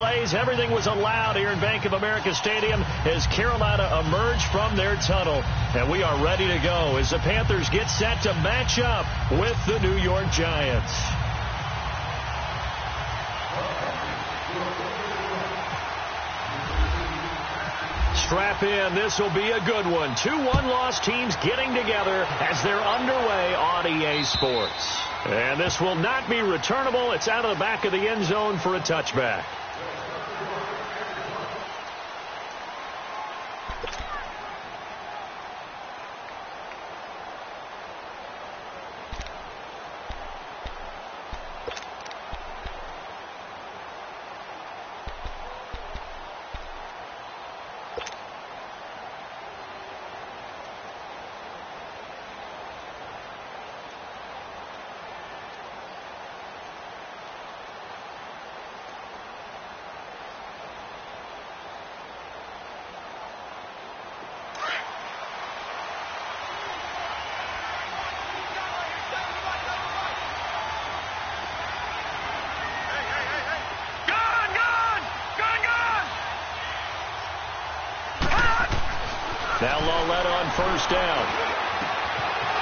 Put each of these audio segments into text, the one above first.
Everything was allowed here in Bank of America Stadium as Carolina emerged from their tunnel. And we are ready to go as the Panthers get set to match up with the New York Giants. Strap in. This will be a good one. 2 one-loss teams getting together as they're underway on EA Sports. And this will not be returnable. It's out of the back of the end zone for a touchback. Now Loletta on first down.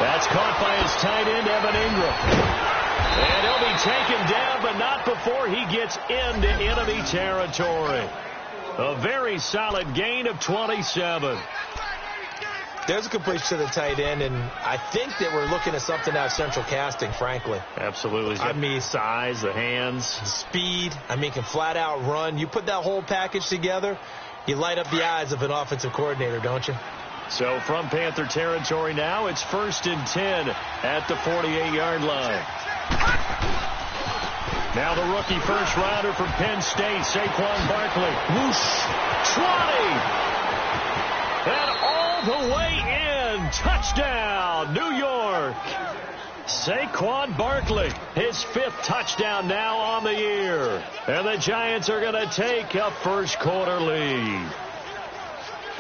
That's caught by his tight end, Evan Ingram. And he'll be taken down, but not before he gets into enemy territory. A very solid gain of 27. There's a completion to the tight end, and I think that we're looking at something out of central casting, frankly. Absolutely. I mean, size, the hands. Speed. I mean, can flat out run. You put that whole package together, you light up the eyes of an offensive coordinator, don't you? So from Panther territory now, it's 1st and 10 at the 48-yard line. Now the rookie first-rounder from Penn State, Saquon Barkley. Whoosh! 20! And all the way in. Touchdown, New York. Saquon Barkley, his 5th touchdown now on the year. And the Giants are going to take a first-quarter lead.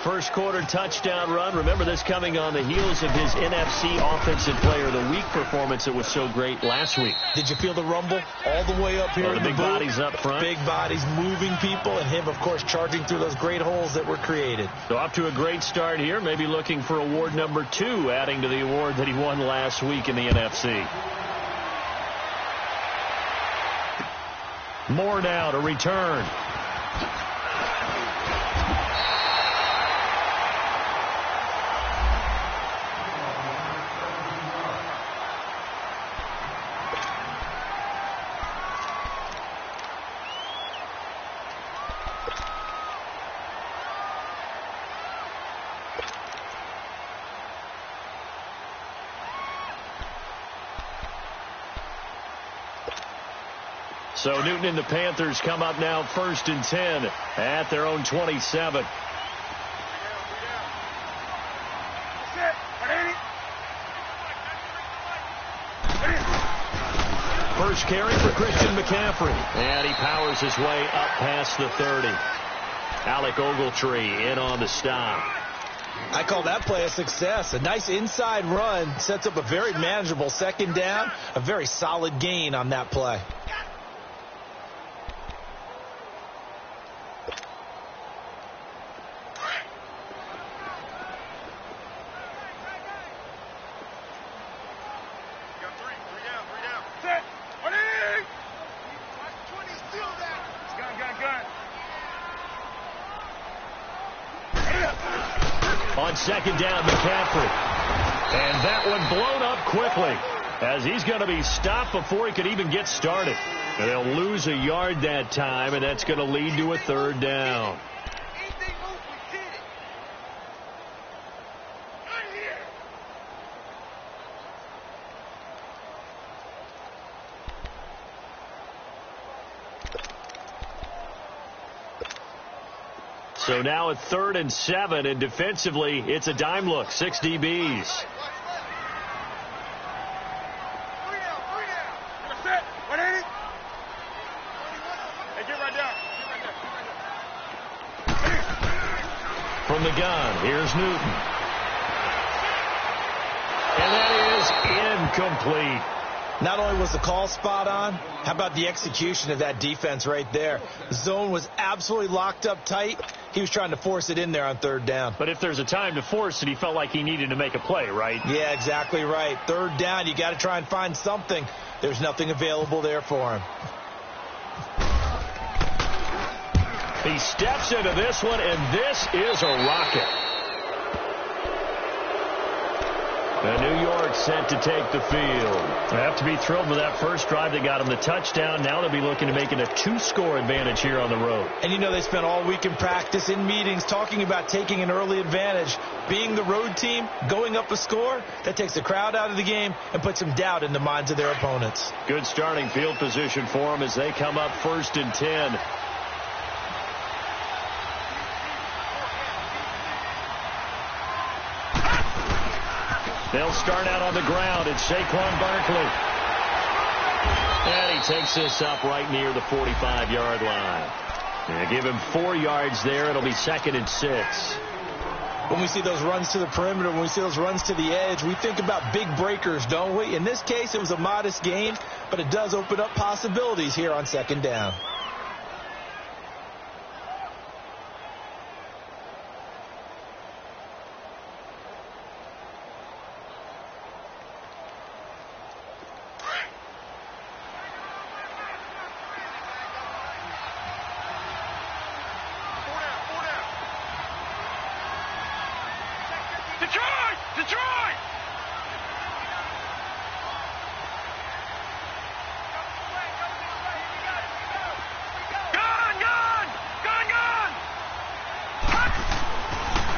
First quarter touchdown run. Remember this coming on the heels of his NFC Offensive Player of the Week performance that was so great last week. Did you feel the rumble all the way up here? The big bodies up front. Big bodies moving people, and him, of course, charging through those great holes that were created. So off to a great start here. Maybe looking for award number 2, adding to the award that he won last week in the NFC. Moore now to return. So Newton and the Panthers come up now 1st and 10 at their own 27. First carry for Christian McCaffrey. And he powers his way up past the 30. Alec Ogletree in on the stop. I call that play a success. A nice inside run sets up a very manageable 2nd down. A very solid gain on that play. On 2nd down, McCaffrey. And that one blown up quickly as he's going to be stopped before he could even get started. And they'll lose a yard that time, and that's going to lead to a 3rd down. So now at 3rd and 7, and defensively, it's a dime look. 6 DBs. From the gun, here's Newton. And that is incomplete. Not only was the call spot on, how about the execution of that defense right there? The zone was absolutely locked up tight. He was trying to force it in there on third down. But if there's a time to force it, he felt like he needed to make a play, right? Yeah, exactly right. Third down, you got to try and find something. There's nothing available there for him. He steps into this one, and this is a rocket. And New York set to take the field. They have to be thrilled with that first drive that got them the touchdown. Now they'll be looking to make it a 2-score advantage here on the road. And you know they spent all week in practice, in meetings, talking about taking an early advantage. Being the road team, going up a score, that takes the crowd out of the game and puts some doubt in the minds of their opponents. Good starting field position for them as they come up 1st and 10. They'll start out on the ground. It's Saquon Barkley. And he takes this up right near the 45-yard line. And give him 4 yards there. It'll be 2nd and 6. When we see those runs to the perimeter, when we see those runs to the edge, we think about big breakers, don't we? In this case, it was a modest gain, but it does open up possibilities here on 2nd down.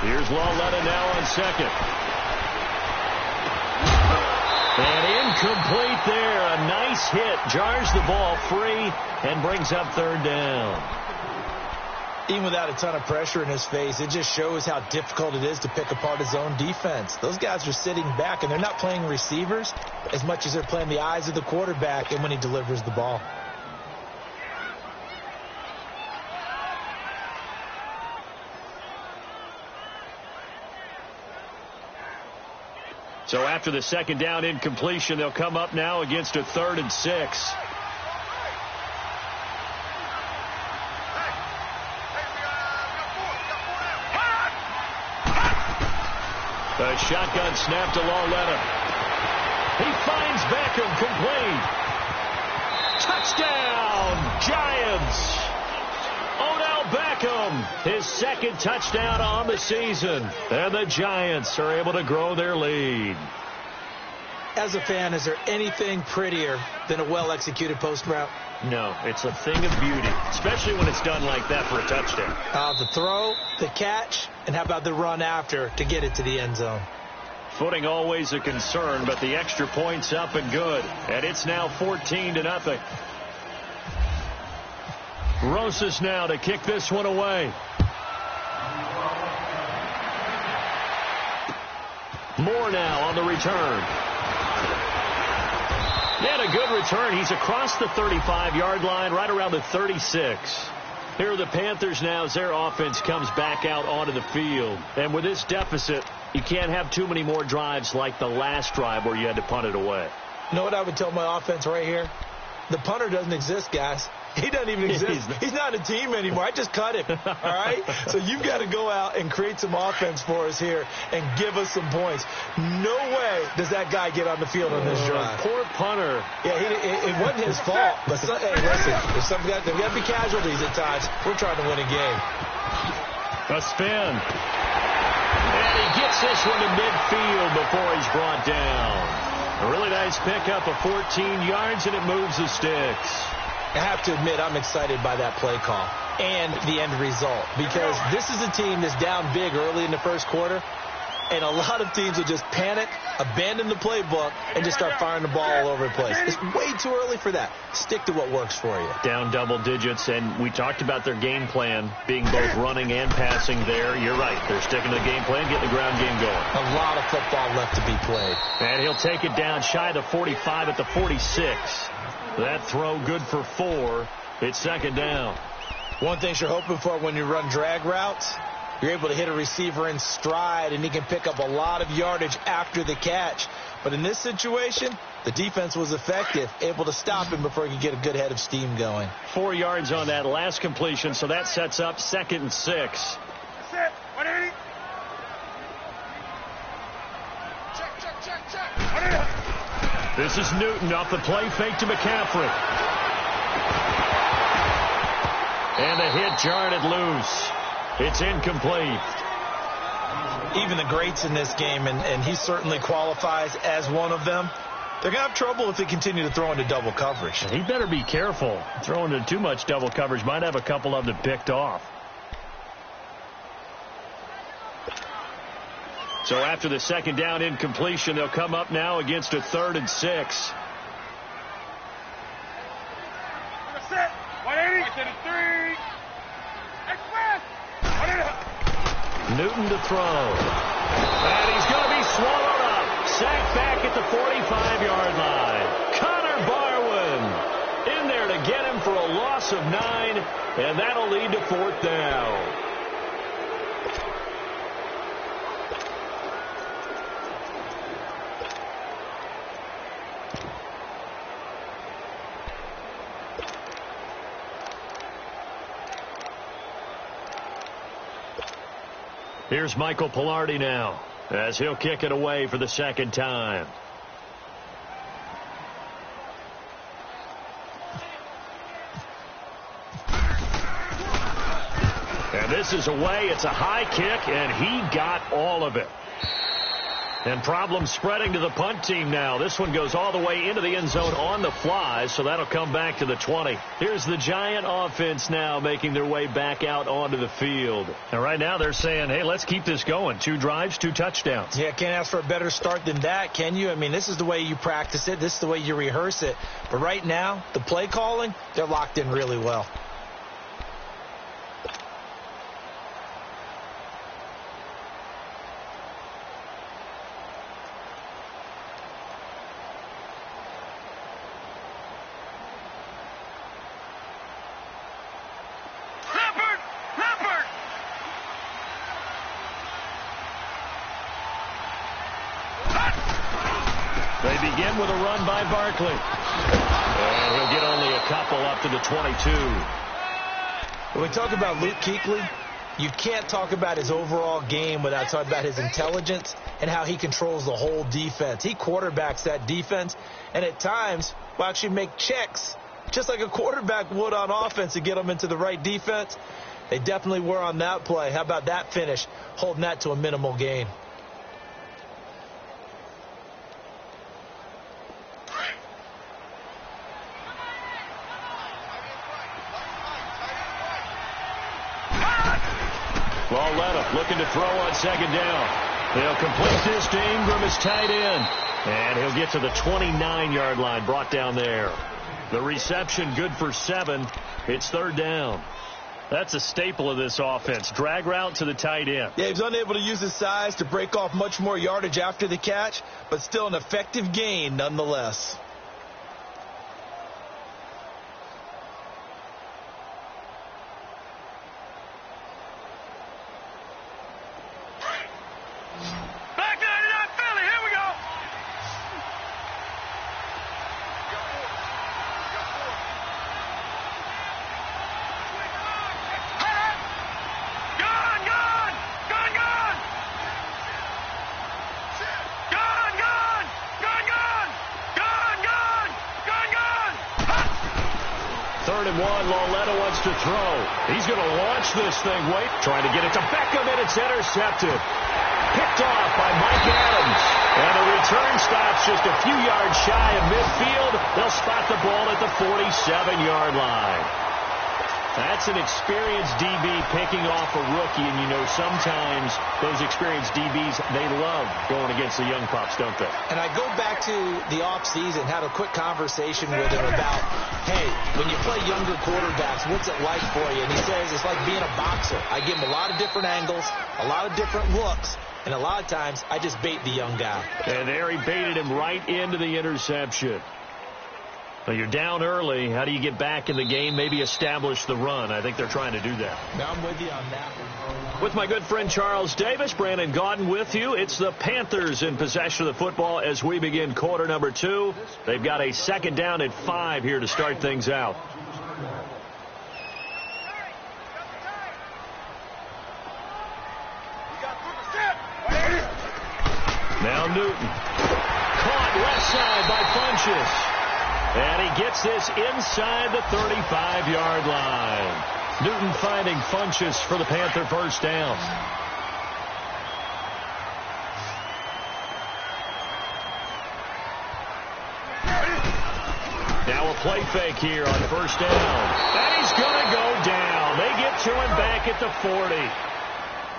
Here's Lawletta now on 2nd. And incomplete there. A nice hit. Jars the ball free and brings up 3rd down. Even without a ton of pressure in his face, it just shows how difficult it is to pick apart his own defense. Those guys are sitting back, and they're not playing receivers as much as they're playing the eyes of the quarterback and when he delivers the ball. So after the 2nd down incompletion, they'll come up now against a 3rd and 6. The shotgun snap to Lawletta. He finds Beckham, complete. Touchdown, Giants. Odell Beckham, his 2nd touchdown on the season. And the Giants are able to grow their lead. As a fan, is there anything prettier than a well-executed post route? No, it's a thing of beauty, especially when it's done like that for a touchdown. The throw, the catch, and how about the run after to get it to the end zone? Footing always a concern, but the extra point's up and good. And it's now 14-0. Rosas now to kick this one away. Moore now on the return. And a good return. He's across the 35-yard line, right around the 36. Here are the Panthers now as their offense comes back out onto the field. And with this deficit, you can't have too many more drives like the last drive where you had to punt it away. You know what I would tell my offense right here? The punter doesn't exist, guys. He doesn't even exist. He's not a team anymore. I just cut him. All right? So you've got to go out and create some offense for us here and give us some points. No way does that guy get on the field on this drive. Poor punter. Yeah, it wasn't his fault. But hey, listen, there's got to be casualties at times. We're trying to win a game. A spin. And he gets this one to midfield before he's brought down. A really nice pickup of 14 yards, and it moves the sticks. I have to admit, I'm excited by that play call and the end result, because this is a team that's down big early in the first quarter, and a lot of teams will just panic, abandon the playbook, and just start firing the ball all over the place. It's way too early for that. Stick to what works for you. Down double digits, and we talked about their game plan being both running and passing there. You're right. They're sticking to the game plan, getting the ground game going. A lot of football left to be played. And he'll take it down shy of the 45 at the 46. That throw good for 4. It's 2nd down. One thing you're hoping for when you run drag routes, you're able to hit a receiver in stride, and he can pick up a lot of yardage after the catch. But in this situation, the defense was effective, able to stop him before he could get a good head of steam going. 4 yards on that last completion, so that sets up 2nd and 6. That's it. 180. Check. 180. This is Newton off the play fake to McCaffrey. And the hit jarred it loose. It's incomplete. Even the greats in this game, and he certainly qualifies as one of them, they're going to have trouble if they continue to throw into double coverage. He better be careful. Throwing into too much double coverage might have a couple of them picked off. So after the 2nd down incompletion, they'll come up now against a 3rd and 6. That's it. 180. 3. Express. 180. Newton to throw. And he's going to be swallowed up. Sacked back at the 45-yard line. Connor Barwin in there to get him for a loss of 9, and that'll lead to 4th down. Here's Michael Pilardi now, as he'll kick it away for the 2nd time. And this is away. It's a high kick, and he got all of it. And problems spreading to the punt team now. This one goes all the way into the end zone on the fly, so that'll come back to the 20. Here's the Giant offense now making their way back out onto the field. And right now they're saying, hey, let's keep this going. 2 drives, 2 touchdowns. Yeah, can't ask for a better start than that, can you? I mean, this is the way you practice it. This is the way you rehearse it. But right now, the play calling, they're locked in really well. They begin with a run by Barkley. And he'll get only a couple up to the 22. When we talk about Luke Kuechly, you can't talk about his overall game without talking about his intelligence and how he controls the whole defense. He quarterbacks that defense, and at times will actually make checks, just like a quarterback would on offense to get them into the right defense. They definitely were on that play. How about that finish, holding that to a minimal gain? Lauletta looking to throw on 2nd down. They'll complete this to Ingram as tight end. And he'll get to the 29-yard line, brought down there. The reception good for 7. It's 3rd down. That's a staple of this offense. Drag route to the tight end. Yeah, he was unable to use his size to break off much more yardage after the catch, but still an effective gain nonetheless. Lauletta wants to throw. He's going to launch this thing. Wait, trying to get it to Beckham, and it's intercepted. Picked off by Mike Adams. And the return stops just a few yards shy of midfield. They'll spot the ball at the 47-yard line. That's an experienced DB picking off a rookie, and you know sometimes those experienced DBs, they love going against the young pups, don't they? And I go back to the offseason, had a quick conversation with him about, hey, when you play younger quarterbacks, what's it like for you? And he says it's like being a boxer. I give him a lot of different angles, a lot of different looks, and a lot of times I just bait the young guy. And there he baited him right into the interception. Well, you're down early. How do you get back in the game, maybe establish the run? I think they're trying to do that. Now I'm with you on that one. With my good friend Charles Davis, Brandon Gaudin with you. It's the Panthers in possession of the football as we begin quarter number 2. They've got a second down at 5 here to start things out. Now Newton. Caught left side by Funchess. And he gets this inside the 35-yard line. Newton finding Funchess for the Panther first down. Now a play fake here on first down. And he's going to go down. They get to him back at the 40.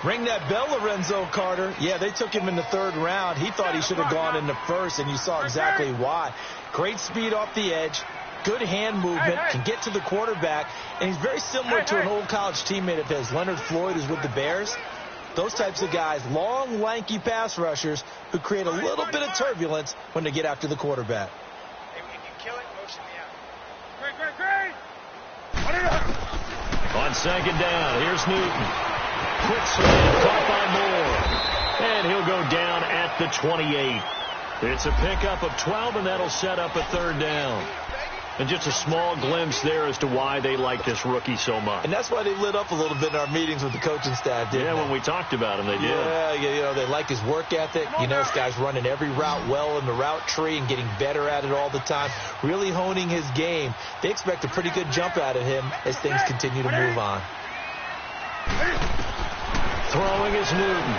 Ring that bell, Lorenzo Carter. Yeah, they took him in the 3rd round. He thought he should have gone in the 1st, and you saw exactly why. Great speed off the edge, good hand movement, can get to the quarterback, and he's very similar to an old college teammate of his, Leonard Floyd, who's with the Bears. Those types of guys, long, lanky pass rushers who create a little bit of turbulence when they get after the quarterback. Hey, if you kill it, motion me out. Great. On second down, here's Newton. Quick slam, caught by Moore. And he'll go down at the 28. It's a pickup of 12, and that'll set up a 3rd down. And just a small glimpse there as to why they like this rookie so much. And that's why they lit up a little bit in our meetings with the coaching staff, didn't they? When we talked about him, they did. Yeah, you know, they like his work ethic. You know, this guy's running every route well in the route tree and getting better at it all the time, really honing his game. They expect a pretty good jump out of him as things continue to move on. Throwing is Newton.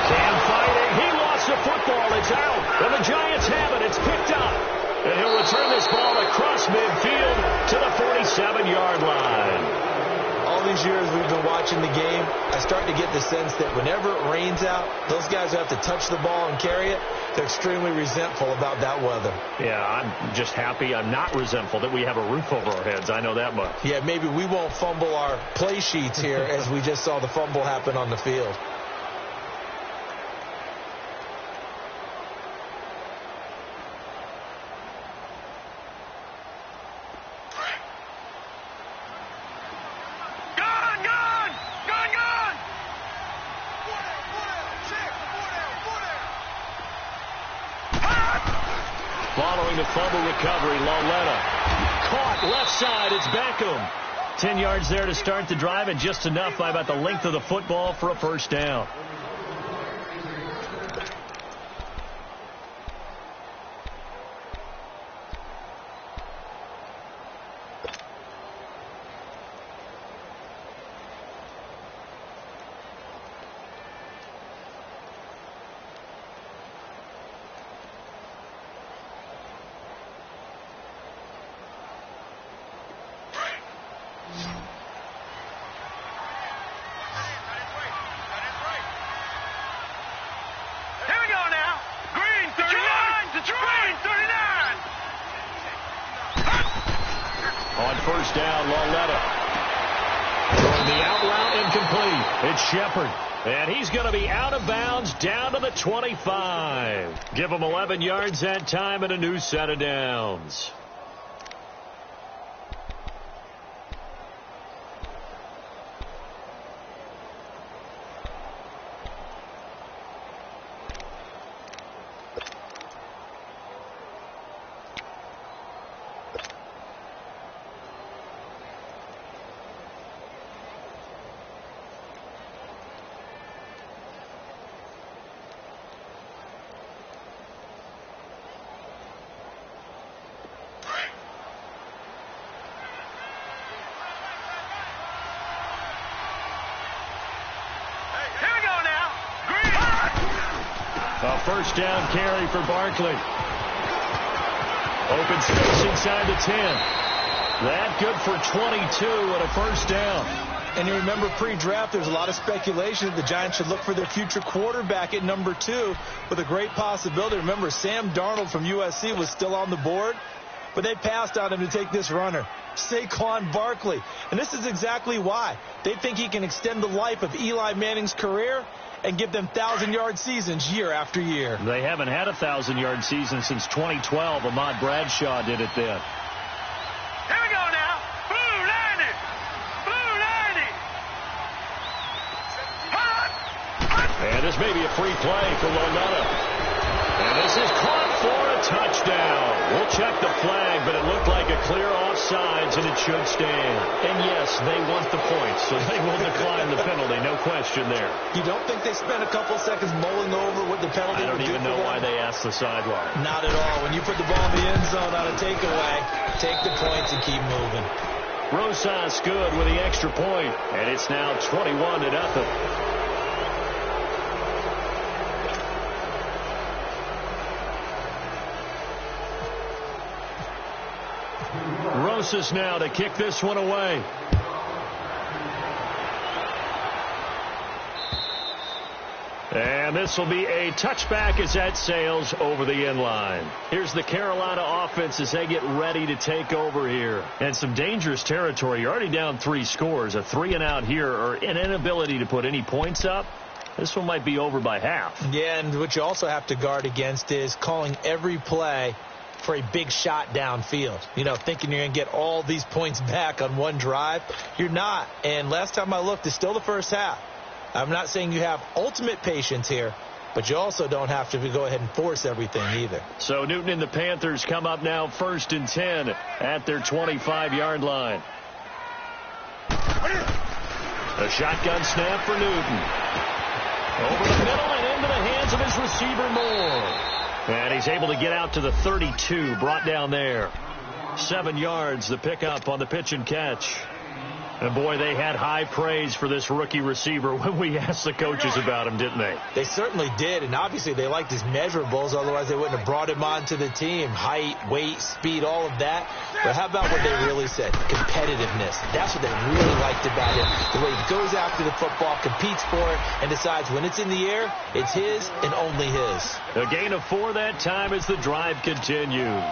Cam fighting. He lost the football. It's out. And the Giants have it. It's picked up. And he'll return this ball across midfield to the 47-yard line. All these years we've been watching the game, I start to get the sense that whenever it rains out, those guys who have to touch the ball and carry it, they're extremely resentful about that weather. Yeah, I'm just happy I'm not resentful that we have a roof over our heads. I know that much. Yeah, maybe we won't fumble our play sheets here as we just saw the fumble happen on the field. Following the fumble recovery, Lauletta caught left side. It's Beckham. 10 yards there to start the drive, and just enough by about the length of the football for a first down. On first down, Lauletta. Throwing the out route, incomplete. It's Shepard. And he's going to be out of bounds down to the 25. Give him 11 yards that time and a new set of downs. A first down carry for Barkley. Open space inside the 10. That good for 22 and a first down. And you remember pre-draft, there's a lot of speculation that the Giants should look for their future quarterback at number 2 with a great possibility. Remember, Sam Darnold from USC was still on the board, but they passed on him to take this runner, Saquon Barkley. And this is exactly why. They think he can extend the life of Eli Manning's career and give them 1,000-yard seasons year after year. They haven't had a 1,000-yard season since 2012. Ahmad Bradshaw did it then. this may be a free play for Lonetta. And this is caught for a touchdown. We'll check the flag, but it looked like a clear offsides, and it should stand. And yes, they want the points, so they will decline the penalty. No question there. You don't think they spent a couple seconds mulling over what the penalty I don't would do even know why they asked the sideline. Not at all. When you put the ball in the end zone on a takeaway, take the points and keep moving. Rosas good with the extra point, and it's now 21-0. Rosas now to kick this one away. And this will be a touchback as that sails over the end line. Here's the Carolina offense as they get ready to take over here. And some dangerous territory. You're already down 3 scores. A 3-and-out here, or an inability to put any points up. This one might be over by half. Yeah, and what you also have to guard against is calling every play for a big shot downfield. You know, thinking you're going to get all these points back on one drive. You're not. And last time I looked, it's still the first half. I'm not saying you have ultimate patience here, but you also don't have to go ahead and force everything either. So Newton and the Panthers come up now 1st and 10 at their 25-yard line. A shotgun snap for Newton. Over the middle and into the hands of his receiver Moore. And he's able to get out to the 32, brought down there. 7 yards, the pickup on the pitch and catch. And, boy, they had high praise for this rookie receiver when we asked the coaches about him, didn't they? They certainly did, and obviously they liked his measurables. Otherwise, they wouldn't have brought him onto the team. Height, weight, speed, all of that. But how about what they really said? Competitiveness. That's what they really liked about him. The way he goes after the football, competes for it, and decides when it's in the air, it's his and only his. A gain of 4 that time as the drive continues.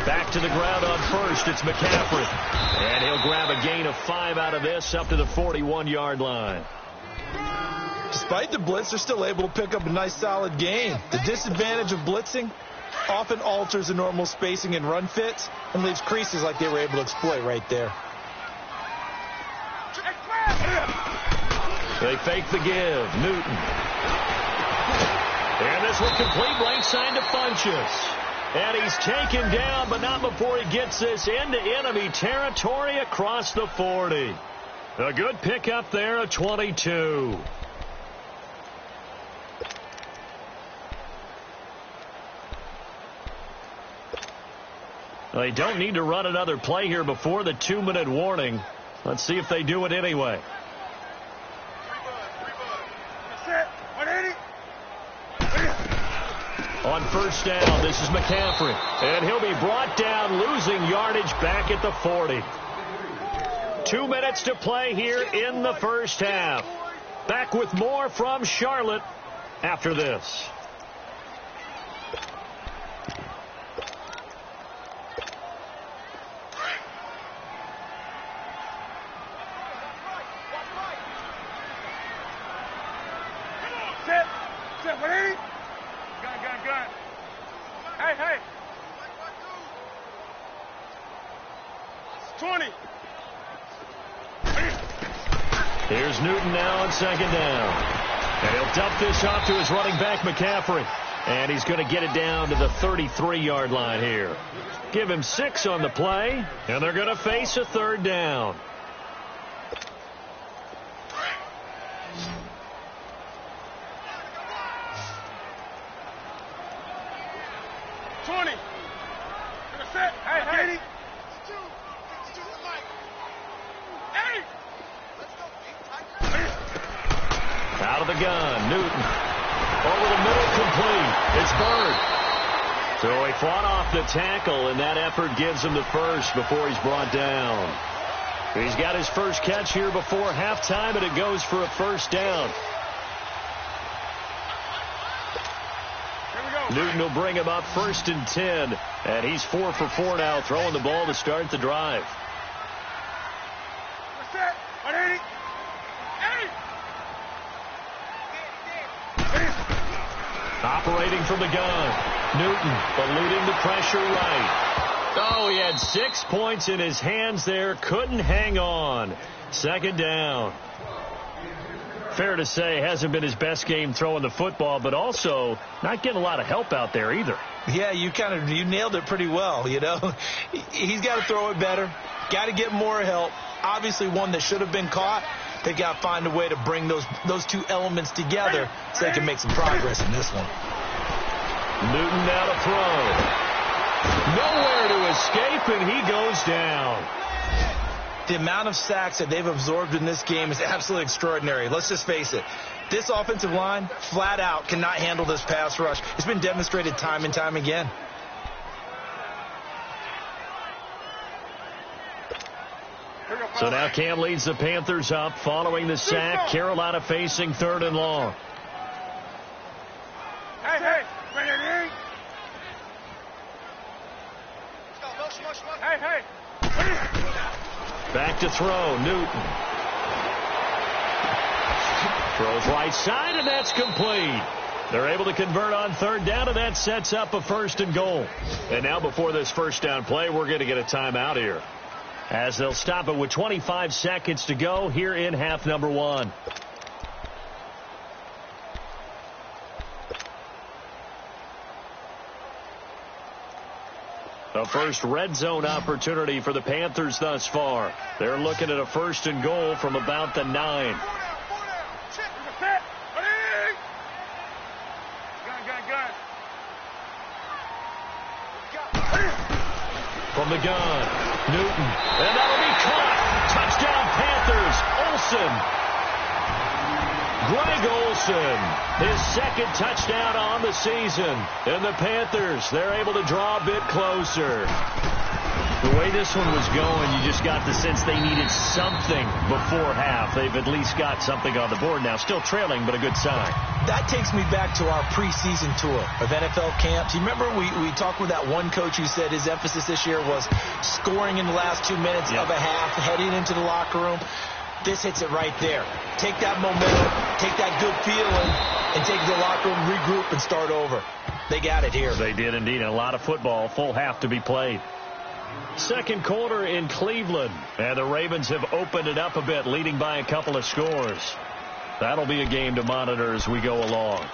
Back to the ground on first. It's McCaffrey. And he'll grab a gain of 5 out of this up to the 41-yard line. Despite the blitz, they're still able to pick up a nice solid gain. The disadvantage of blitzing often alters the normal spacing and run fits and leaves creases like they were able to exploit right there. They fake the give. Newton. And this one complete right side to Funchess. And he's taken down, but not before he gets this into enemy territory across the 40. A good pickup there at 22. They don't need to run another play here before the 2-minute warning. Let's see if they do it anyway. On first down, this is McCaffrey. And he'll be brought down, losing yardage back at the 40. 2 minutes to play here in the first half. Back with more from Charlotte after this. Hey. 20. Here's Newton now on second down. And he'll dump this off to his running back, McCaffrey. And he's going to get it down to the 33-yard line here. Give him 6 on the play, and they're going to face a 3rd down. Out of the gun, Newton. Over the middle, complete. It's Bird. So he fought off the tackle, and that effort gives him the first before he's brought down. He's got his first catch here before halftime, and it goes for a 1st down. Newton will bring him up 1st and 10, and he's 4 for 4 now, throwing the ball to start the drive. Operating from the gun. Newton eluding the pressure right. Oh, he had 6 points in his hands there. Couldn't hang on. Second down. Fair to say, hasn't been his best game throwing the football, but also not getting a lot of help out there either. Yeah, you nailed it pretty well, you know. He's got to throw it better. Got to get more help. Obviously one that should have been caught. They got to find a way to bring those two elements together so they can make some progress in this one. Newton now to throw. Nowhere to escape, and he goes down. The amount of sacks that they've absorbed in this game is absolutely extraordinary. Let's just face it. This offensive line, flat out, cannot handle this pass rush. It's been demonstrated time and time again. So now Cam leads the Panthers up following the sack. Carolina facing 3rd and long. Hey. Hey. Back to throw. Newton. Throws right side, and that's complete. They're able to convert on 3rd down, and that sets up a 1st and goal. And now before this 1st down play, we're going to get a timeout here, as they'll stop it with 25 seconds to go here in half number 1. The first red zone opportunity for the Panthers thus far. They're looking at a 1st and goal from about the 9. From the gun, Newton, and that'll be caught. Touchdown Panthers. Greg Olsen, his 2nd touchdown on the season. And the Panthers, they're able to draw a bit closer. The way this one was going, you just got the sense they needed something before half. They've at least got something on the board now. Still trailing, but a good sign. That takes me back to our preseason tour of NFL camps. You remember we talked with that one coach who said his emphasis this year was scoring in the last 2 minutes of a half, heading into the locker room. This hits it right there. Take that momentum, take that good feeling, and take it to the locker room, regroup, and start over. They got it here. They did indeed. A lot of football, full half to be played. 2nd quarter in Cleveland, and the Ravens have opened it up a bit, leading by a couple of scores. That'll be a game to monitor as we go along.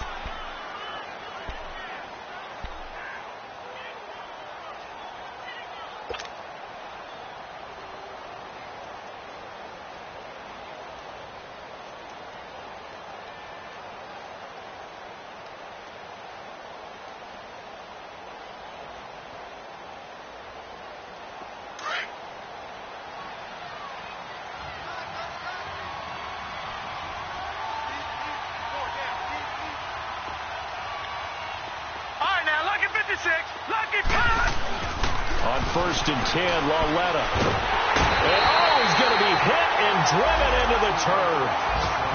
On 1st and 10, Lauletta. And he's going to be hit and driven into the turf.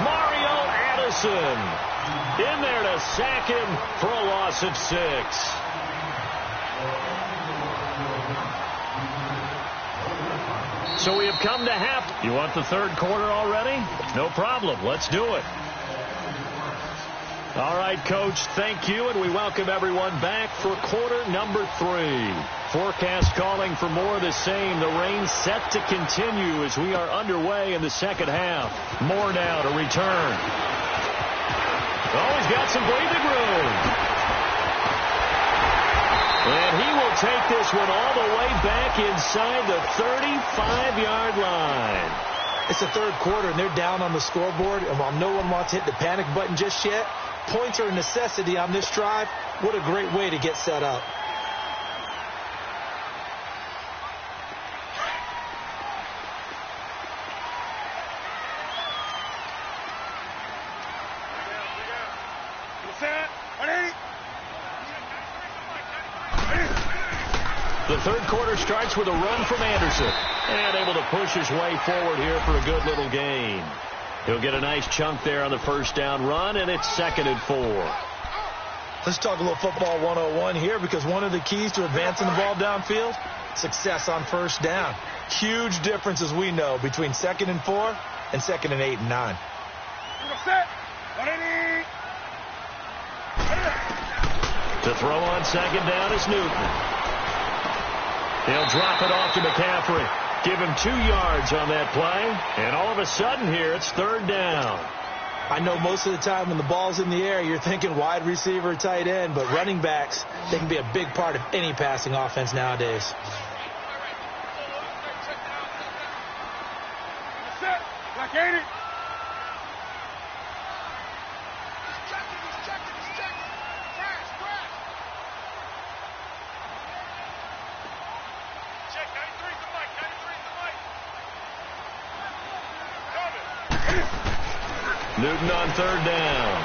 Mario Addison in there to sack him for a loss of 6. So we have come to half. You want the 3rd quarter already? No problem. Let's do it. All right, Coach, thank you, and we welcome everyone back for quarter number 3. Forecast calling for more of the same. The rain set to continue as we are underway in the 2nd half. Moore now to return. Oh, he's got some breathing room. And he will take this one all the way back inside the 35-yard line. It's the 3rd quarter, and they're down on the scoreboard. And while no one wants to hit the panic button just yet, points are a necessity on this drive. What a great way to get set up. The 3rd quarter starts with a run from Anderson. And able to push his way forward here for a good little gain. He'll get a nice chunk there on the 1st down run, and it's 2nd and 4. Let's talk a little football 101 here, because one of the keys to advancing the ball downfield, success on 1st down. Huge difference, as we know, between 2nd and 4 and 2nd and 8 and 9. To throw on second down is Newton. He'll drop it off to McCaffrey. Give him 2 yards on that play. And all of a sudden here, it's third down. I know most of the time when the ball's in the air, you're thinking wide receiver, tight end, but running backs, they can be a big part of any passing offense nowadays. Black 80. Newton on third down.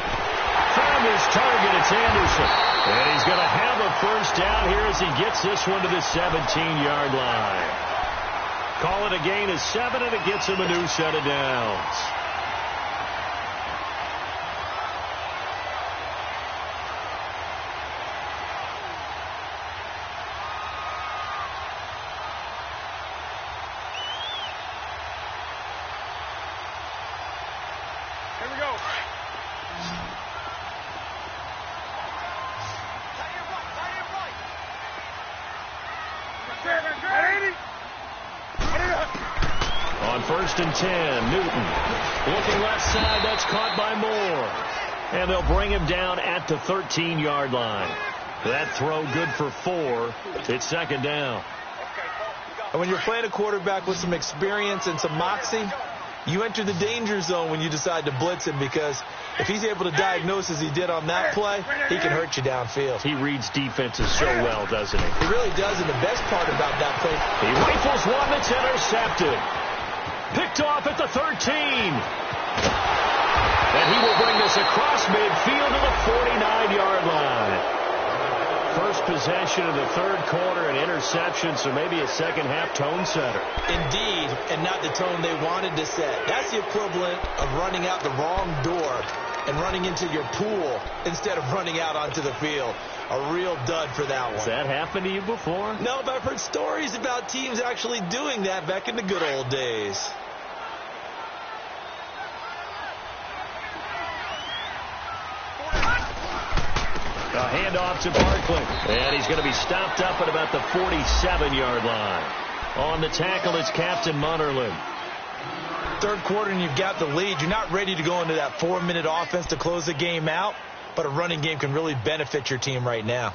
Found his target. It's Anderson. And he's going to have a first down here as he gets this one to the 17-yard line. Call it a gain of 7, and it gets him a new set of downs. Here we go. On first and 10, Newton. Looking left side, that's caught by Moore. And they'll bring him down at the 13-yard line. That throw good for 4. It's second down. And when you're playing a quarterback with some experience and some moxie, you enter the danger zone when you decide to blitz him, because if he's able to diagnose as he did on that play, he can hurt you downfield. He reads defenses so well, doesn't he? He really does, and the best part about that play, he rifles one that's intercepted. Picked off at the 13. And he will bring this across midfield to the 49-yard line. First possession of the third quarter, an interception, so maybe a second-half tone setter. Indeed, and not the tone they wanted to set. That's the equivalent of running out the wrong door and running into your pool instead of running out onto the field. A real dud for that one. Has that happened to you before? No, but I've heard stories about teams actually doing that back in the good old days. A handoff to Barkley. And he's going to be stopped up at about the 47-yard line. On the tackle, it's Captain Munnerlyn. Third quarter and you've got the lead. You're not ready to go into that 4-minute offense to close the game out, but a running game can really benefit your team right now.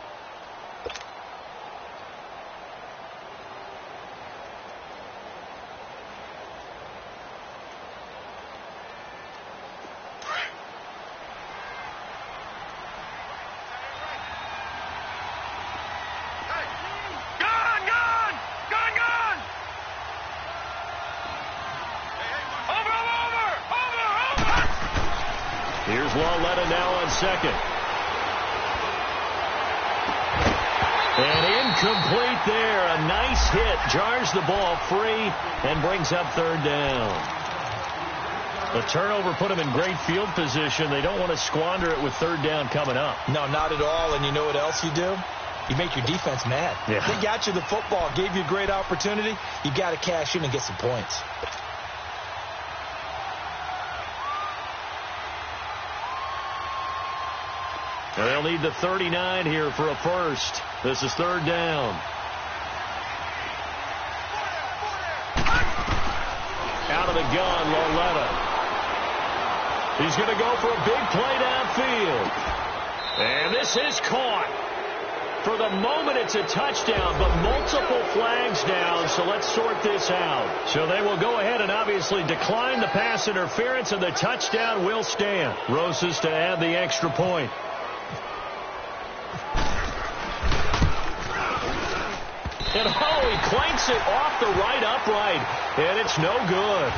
Here's Lauletta now on second. And incomplete there. A nice hit. Jars the ball free and brings up third down. The turnover put them in great field position. They don't want to squander it with third down coming up. No, not at all. And you know what else you do? You make your defense mad. Yeah. They got you the football, gave you a great opportunity. You got to cash in and get some points. And they'll need the 39 here for a first. This is third down. Out of the gun, Lauletta. He's going to go for a big play downfield. And this is caught. For the moment, it's a touchdown, but multiple flags down, so let's sort this out. So they will go ahead and obviously decline the pass interference, and the touchdown will stand. Rosas to add the extra point. And he clanks it off the right upright, and it's no good.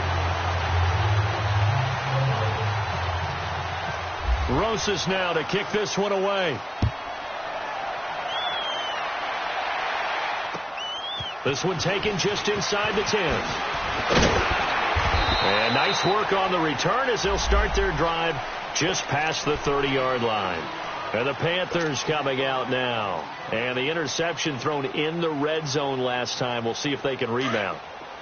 Rosas now to kick this one away. This one taken just inside the 10. And nice work on the return as they'll start their drive just past the 30-yard line. And the Panthers coming out now. And the interception thrown in the red zone last time. We'll see if they can rebound.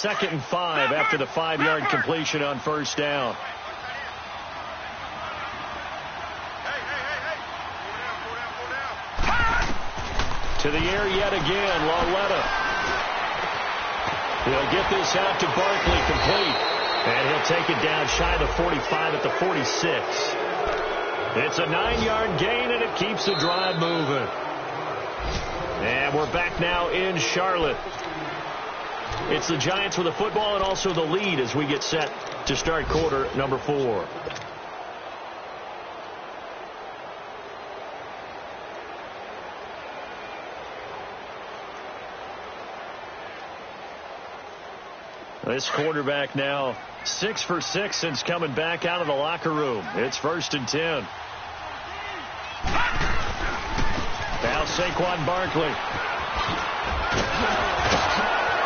2nd and 5 after the 5-yard completion on first down. To the air yet again, Lauletta. He'll get this out to Barkley, complete. And he'll take it down shy of the 45 at the 46. It's a 9-yard gain, and it keeps the drive moving. And we're back now in Charlotte. It's the Giants with the football and also the lead as we get set to start quarter number 4. This quarterback now 6 for 6 since coming back out of the locker room. It's 1st and 10. Now Saquon Barkley.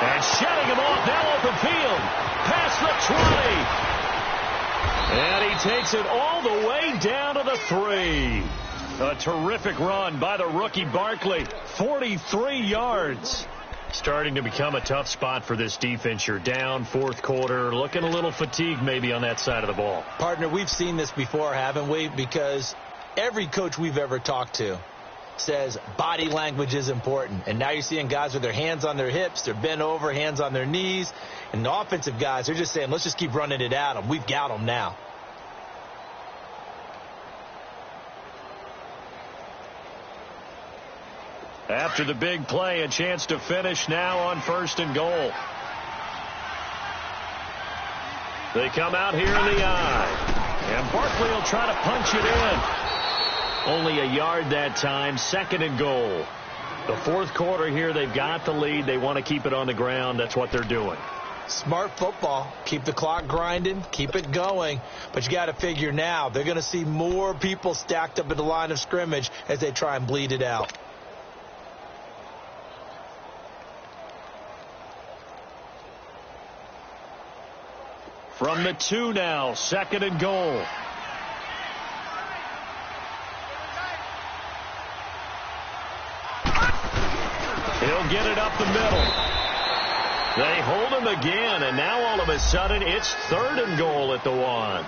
And shutting him off now open field. Past the 20. And he takes it all the way down to the 3. A terrific run by the rookie Barkley. 43 yards. Starting to become a tough spot for this defense. You're down 4th quarter. Looking a little fatigued maybe on that side of the ball. Partner, we've seen this before, haven't we? Because every coach we've ever talked to says body language is important. And now you're seeing guys with their hands on their hips. They're bent over, hands on their knees. And the offensive guys, they're just saying, let's just keep running it at them. We've got them now. After the big play, a chance to finish now on 1st and goal. They come out here in the eye. And Barkley will try to punch it in. Only a yard that time. 2nd and goal. The 4th quarter here, they've got the lead. They want to keep it on the ground. That's what they're doing. Smart football. Keep the clock grinding. Keep it going. But you got to figure now, they're going to see more people stacked up at the line of scrimmage as they try and bleed it out. From the 2 now, 2nd and goal. He'll get it up the middle. They hold him again, and now all of a sudden it's 3rd and goal at the 1.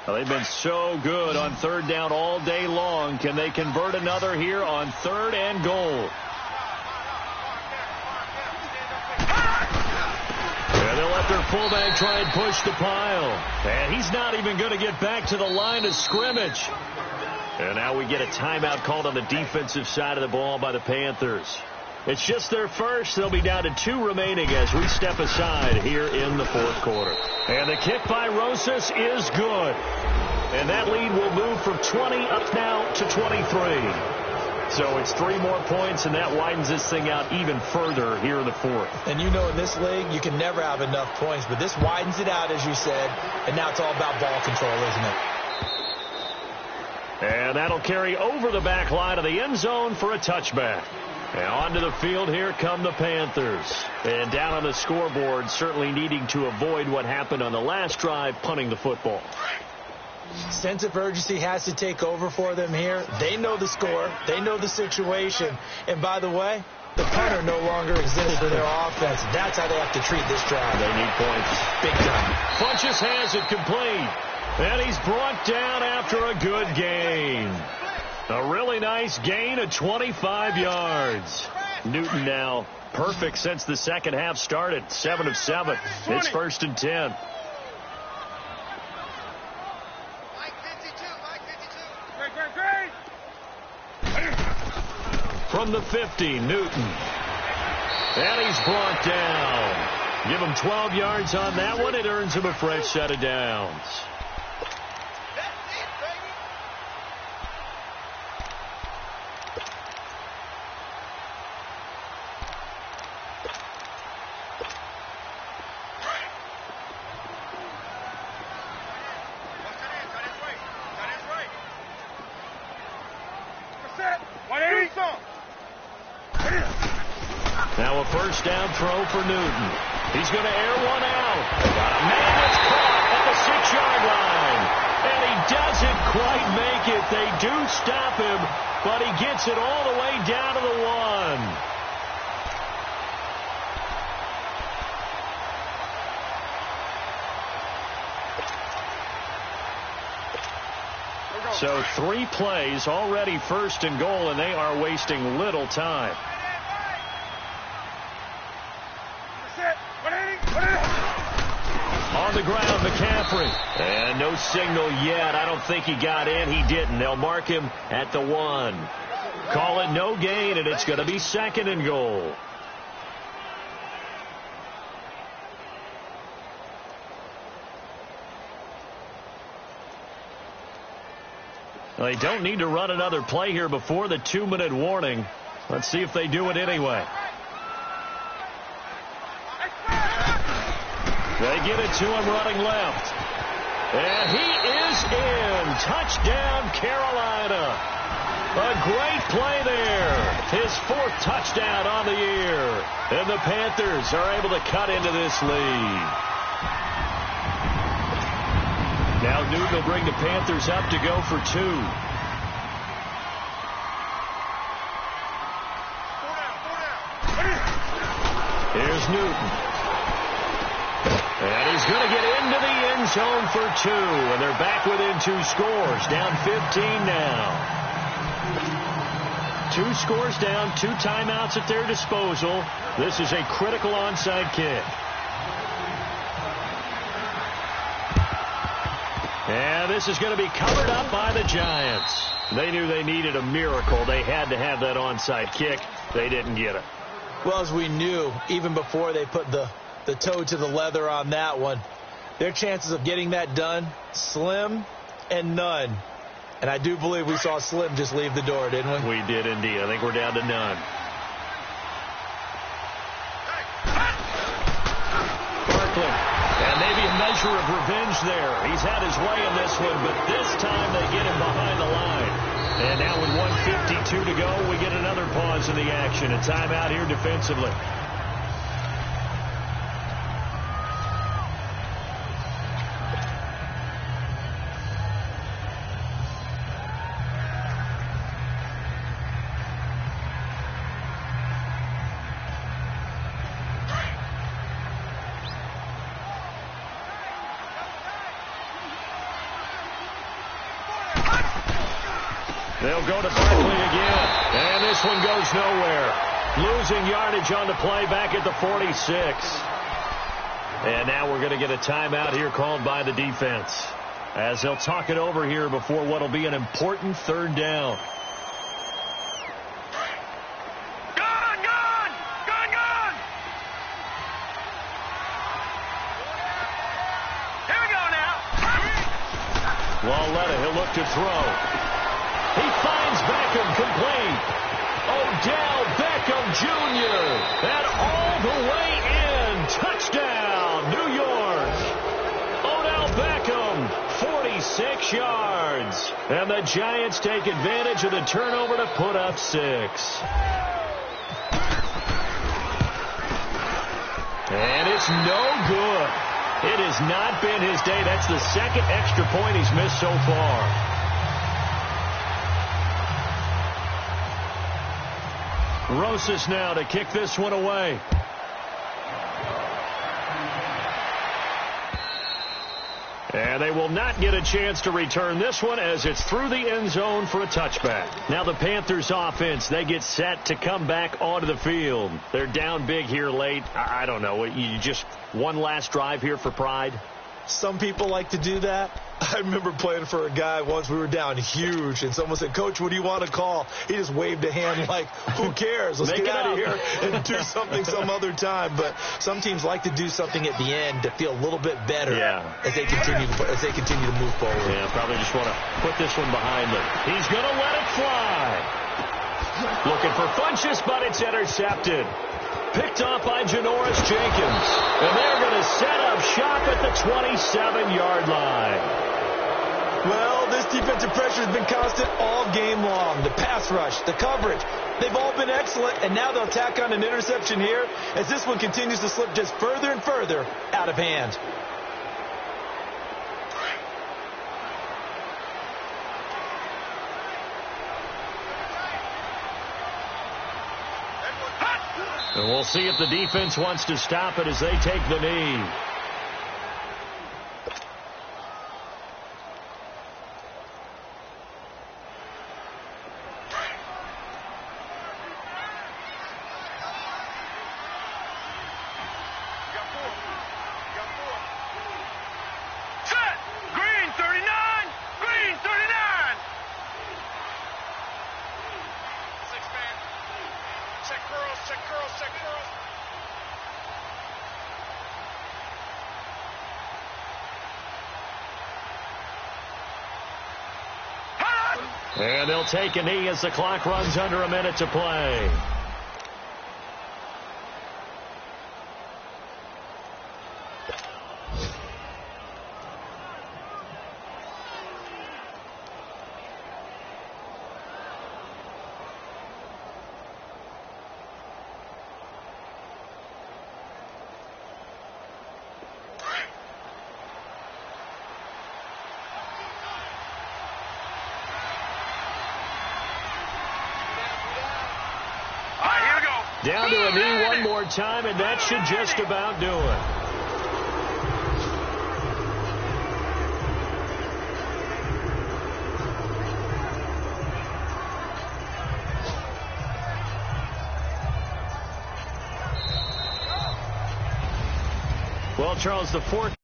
Well, they've been so good on 3rd down all day long. Can they convert another here on 3rd and goal? They'll let their fullback try and push the pile. And he's not even going to get back to the line of scrimmage. And now we get a timeout called on the defensive side of the ball by the Panthers. It's just their first. They'll be down to 2 remaining as we step aside here in the 4th quarter. And the kick by Rosas is good. And that lead will move from 20 up now to 23. So it's 3 more points, and that widens this thing out even further here in the 4th. And you know in this league, you can never have enough points, but this widens it out, as you said, and now it's all about ball control, isn't it? And that'll carry over the back line of the end zone for a touchback. And onto the field here come the Panthers. And down on the scoreboard, certainly needing to avoid what happened on the last drive, punting the football. Sense of urgency has to take over for them here. They know the score. They know the situation. And by the way, the punter no longer exists for their offense. That's how they have to treat this drive. They need points. Big time. Funches has it complete. And he's brought down after a good gain. A really nice gain of 25 yards. Newton now perfect since the second half started. 7 of 7. It's 1st and 10. From the 50, Newton. And he's brought down. Give him 12 yards on that one. It earns him a fresh set of downs. Now a first down throw for Newton. He's going to air one out. Got a man that's caught at the 6-yard line. And he doesn't quite make it. They do stop him, but he gets it all the way down to the 1. So 3 plays already, 1st and goal, and they are wasting little time. On the ground, McCaffrey. And no signal yet. I don't think he got in. He didn't. They'll mark him at the 1. Call it no gain, and it's going to be 2nd and goal. Well, they don't need to run another play here before the 2-minute warning. Let's see if they do it anyway. They get it to him running left. And he is in. Touchdown, Carolina. A great play there. His 4th touchdown on the year. And the Panthers are able to cut into this lead. Now Newton will bring the Panthers up to go for 2. Here's Newton. And he's going to get into the end zone for 2. And they're back within 2 scores. Down 15 now. 2 scores down, 2 timeouts at their disposal. This is a critical onside kick. And this is going to be covered up by the Giants. They knew they needed a miracle. They had to have that onside kick. They didn't get it. Well, as we knew, even before they put the toe to the leather on that one, their chances of getting that done, slim and none. And I do believe we saw Slim just leave the door, didn't we? We did indeed. I think we're down to none. Barkley. And maybe a measure of revenge there. He's had his way in this one, but this time they get him behind the line. And now with 1:52 to go, we get another pause in the action. A timeout here defensively. They'll go to Barkley again. And this one goes nowhere. Losing yardage on the play back at the 46. And now we're going to get a timeout here called by the defense, as they'll talk it over here before what will be an important 3rd down. Gone! Here we go now. Walletta, he'll look to throw. He finds Beckham complete. Odell Beckham Jr. And all the way in. Touchdown, New York. Odell Beckham, 46 yards. And the Giants take advantage of the turnover to put up 6. And it's no good. It has not been his day. That's the 2nd extra point he's missed so far. Rosas now to kick this one away. And they will not get a chance to return this one as it's through the end zone for a touchback. Now the Panthers offense, they get set to come back onto the field. They're down big here late. I don't know. You just one last drive here for pride? Some people like to do that. I remember playing for a guy once. We were down huge, and someone said, "Coach, what do you want to call?" He just waved a hand like, "Who cares? Let's get out of here and do something some other time." But some teams like to do something at the end to feel a little bit better as they continue to move forward. Yeah, probably just want to put this one behind them. He's going to let it fly. Looking for Funchess, but it's intercepted. Picked off by Janoris Jenkins. And they're going to set up shop at the 27-yard line. Well, this defensive pressure has been constant all game long. The pass rush, the coverage, they've all been excellent, and now they'll tack on an interception here as this one continues to slip just further and further out of hand. And we'll see if the defense wants to stop it as they take the knee. And they'll take a knee as the clock runs under a minute to play. Down to a knee one more time, and that should just about do it. Well, Charles, the fourth